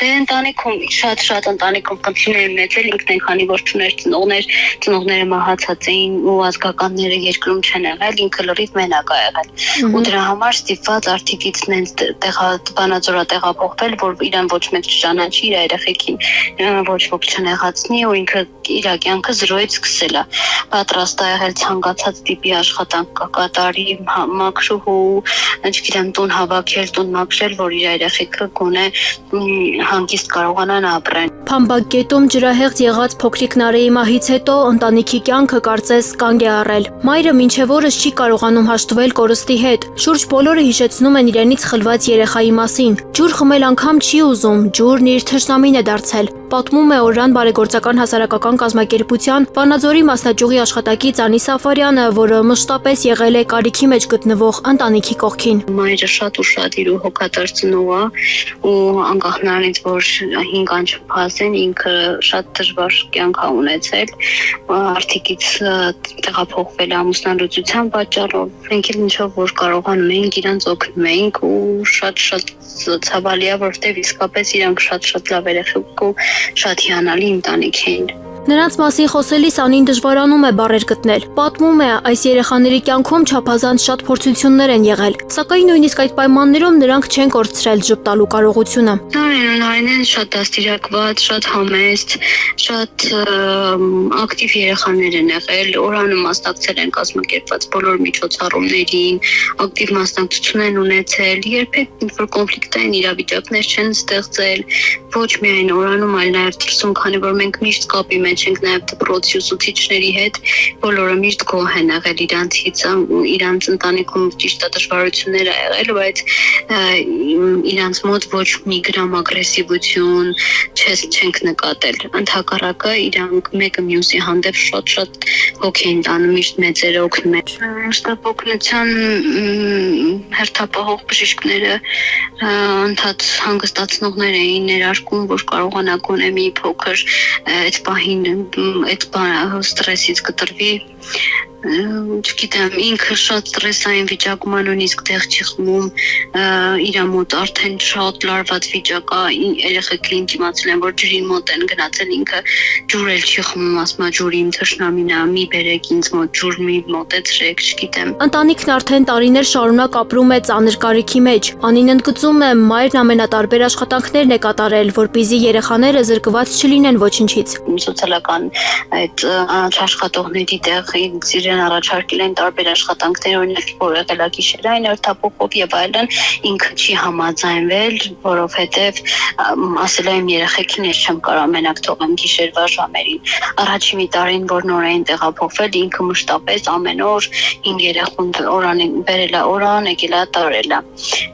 Դե ընտանիքում շատ ընտանիքում խնդիրներ ունեցել ինքն են, քանի որ չուներ ծնողները մահացած էին ու ազգականները երկրում չեն եղել, ինքը լրիվ մենակ է եղել։ Ու դրա համար ստիպված արտիկից նենց Վանաձորա տեղափոխվել, որ իրան ոչ մեկ չճանաչի, իր երեխեքին ոչ ոք չնեղացնի, ու ինքը իր կյանքը զրոյից սկսել է։ Պատրաստ է եղել ցանկացած տիպի աշխատանք կատարի, մաքրուհու, չգիտեմ, տուն հավաքել, տուն մաքրել, որ իր երեխեքը գոնե հանգիստ կարողանան ապրեն։ Փամբակգետում ջրահեղձ եղած փոքրիկ Նարեի մահից հետո ընտանիքի կյանքը կարծես կանգ է առել։ Մայրը մինչև օրս չի կարողանում հաշտվել կորստի հետ։ Շուրջ բոլորը հիշեցնում են իրենից խլված երեխայի մասին։ Ջուր խմել անգամ չի ուզում, ջուրն իր թշնամին է դարձել։ Պատմում է Օրան բարեգործական հասարակական կազմակերպության Վանաձորի մասնաճյուղի աշխատակից Անի Սաֆարյանը, որը մշտապես եղել է կարիքի մեջ գտնվող ընտանիքի կողքին։ Մայրը շատ ուշադիր ու հոգատար ծնող է, ու անկախ նրանից, որ 5 անչափահաս են, ինքը շատ դժվար կյանք է ունեցել, արտիկից տեղափոխվել ամուսնալուծության պատճառով, մենք էլ ինչով որ կարողանում էինք իրանց օգնում էինք, ու շատ ցավալի է, որովհետև իսկապես իրանք շատ լավ երեխեք ու շատ հիանալի ընտանիք էին։ Նրանց մասին խոսելիս Անին դժվարանում է բառեր գտնել։ Պատմում է, այս երեխաների կյանքում չափազանց շատ փորձություններ են եղել, սակայն նույնիսկ այդ պայմաններում նրանք չեն կորցրել ժպտալու կարողությունը։ Նարինեն շատ դաստիարակված, շատ համեստ, շատ ակտիվ երեխաներ են եղել, Օրանը մասնակցել են կազմակերպված բոլոր միջոցառումներին, ակտիվ մասնակցություն են ունեցել, երբեք ինչ-որ կոնֆլիկտային իրավիճակներ չեն ստեղծել, ոչ միայն Օրանում, այլ նաև դրսում, քանի որ մենք միշտ կապի մեջ ենք նաև դպրոցի ուսուցիչների հետ, բոլորը միշտ գոհ են եղել իրանցից, իրանց ընտանիքում ճիշտ դժվարություններ ա եղել, բայց իրանց մոտ ոչ մի գրամ ագրեսիվություն չենք նկատել, ընդհակառակը իրանք մեկը մյուսի հանդեպ շատ հոգ էին տանում, միշտ մեծերը օգնում են։ Շտապ օգնության հերթապահող բժիշկները ընդհանուր հանգստացնողներ էին ներարկում, որ կարողանա գոնե մի փոքր այդ պահին այդ ստրեսից կտրվի, չգիտեմ, ինքը շատ ստրեսային վիճակում է, նույնիսկ տեղ չի խմում, իր մոտ արդեն շատ լարված վիճակ է, երեխեքը ինձ իմացել են, որ ջրի մոտ են գնացել, ինքը ջուր էլ չի խմում, ասում է ջուրի իմ թշնամին է, մի բերեք ինձ մոտ ջուր, մի մոտեցրեք, չգիտեմ։ Ընտանիքն արդեն տարիներ շարունակ ապրում է ծանր կարիքի մեջ։ Անին ընդգծում է, մայրն ամենատարբեր աշխատանքներն է կատարել, որպեսզի երեխաները զրկված չլինեն ոչնչից։ Սոցիալական այդ աշխատողների տեղ իրեն առաջարկել են տարբեր աշխատանքներ, օրինակ որ եղել է գիշերային հերթափոխով եւ այլն, ինքը չի համաձայնվել, որովհետեւ ասել է իմ երեխեքին ես չեմ կարող մենակ թողեմ գիշերվա ժամերին։ Առաջին մի տարին, որ նոր էին տեղափոխվել, ինքը մշտապես ամեն օր 5 երեխուն Օրանին բերել է Օրան, եկել է տարել է։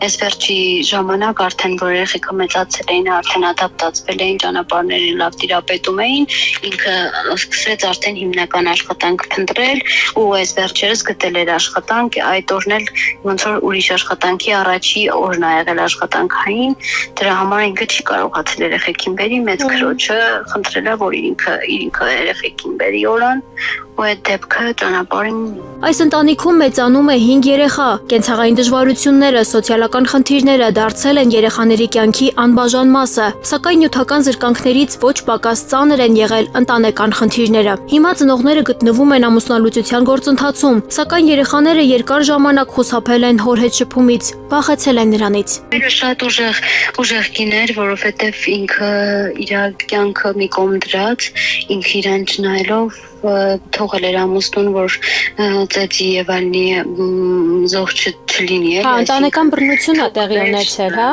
Այս վերջի ժամանակ արդեն որ երեխեքը մեծացել էին, արդեն ադապտացվել էին, ճանապարհները լավ տիրապետում էին, ինքը սկսեց արդեն հիմնական աշխատանք փնտրել ու այս վերջերս գտել էր աշխատանք, այդ օրն էլ ոնց որ ուրիշ աշխատանքի առաջի օրն ա եղել աշխատանքային, դրա համար ինքը չի կարողացել երեխեքին բերի, մեծ քրոջը խնդրել է, որ ինքը երեխեքին բերի Օրան, ու այդ դեպքը ճանապարհին։ Այս ընտանիքում մեծանում է 5 երեխա։ Կենցաղային դժվարությունները, սոցիալական խնդիրները դարձել են երեխաների կյանքի անբաժան մասը, սակայն նյութական զրկանքներից ոչ պակաս ծանր են եղել ընտանեկան խնդիրները։ Հիմա ծնողները գտնվում են ամուսնալուծության գործընթացում, սակայն երեխաները երկար ժամանակ խուսափել են հոր հետ շփումից, վախեցել են նրանից։ Մայրը շատ ուժեղ կին էր, որովհետև ինքը իր կյանքը մի կողմ դրած, ինքը իրան չնայելով թողել էր ամուսնուն, որ ծեծի եւ այլնի զոհ չլինի։ Ընտանեկան բռնություն է տեղի ունեցել, հա։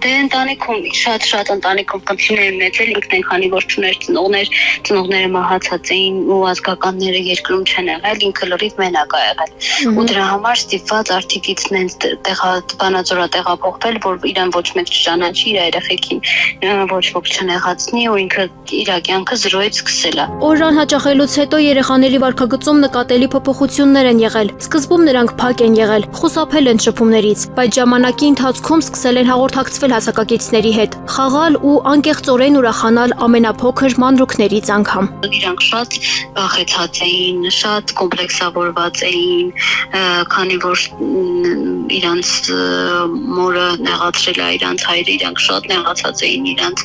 Դե ընտանիքում շատ ընտանիքում խնդիրներ ունեցել, ինքն են, քանի որ չուներ ծնողները մահացած էին ու ազգականները երկրում չեն եղել, ինքը լրիվ մենակ է եղել։ Ու դրա համար ստիպված արտիկից նենց Վանաձորա տեղափոխվել, որ իրան ոչ մեկ չճանաչի, իր երեխեքին ոչ ոք չնեղացնի, ու ինքը իր կյանքը զրոյից սկսել է։ Օրան հաճախելուց հետո երեխաների վարքագծում նկատելի փոփոխություններ են եղել։ Սկզբում նրանք փակ են եղել, խուսափել են շփումներից, բայց ժամանակի ընթացքում սկսել են հաղորդակցվել հասակակիցների հետ, խաղալ ու անկեղծորեն ուրախանալ ամենափոքր մանրուքներից անգամ։ Իրանք շատ վախեցած էին, շատ կոմպլեքսավորված էին, քանի որ իրանց մորը նեղացրել է իրանց հայրը, իրանք շատ նեղացած էին իրանց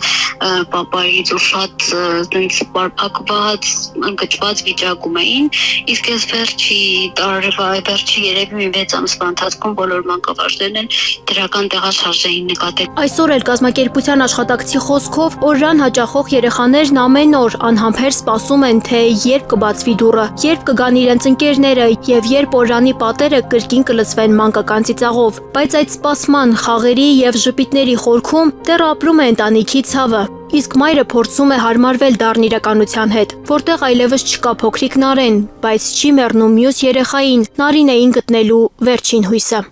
պապայից ու շատ բարփակված, ընկճված վիճակում էին, իսկ ես վերջի երևի 6 ամսվա ընթացքում բոլոր մանկավարժներն են դրական տեղաշարժ էին նկատել։ Այսօր էլ կազմակերպության աշխատակցի խոսքով օրրան հաճախող երեխաներն ամեն օր անհամբեր սպասում են, թե երբ կբացվի դուռը, երբ կգան իրենց ընկերները եւ երբ օրրանի պատերը կրկին կլցվեն մանկական ծիծաղով, բայց այդ սպասման, խաղերի եւ ժպիտների խորքում դեռ ապրում է ընտանիքի ցավը։ Իսկ մայրը փորձում է հարմարվել դառն իրականության հետ, որտեղ այլևս չկա փոքրիկ Նարեն, բայց չի մեռնում մյուս երեխային, Նարինեին գտնելու վերջին հույսը։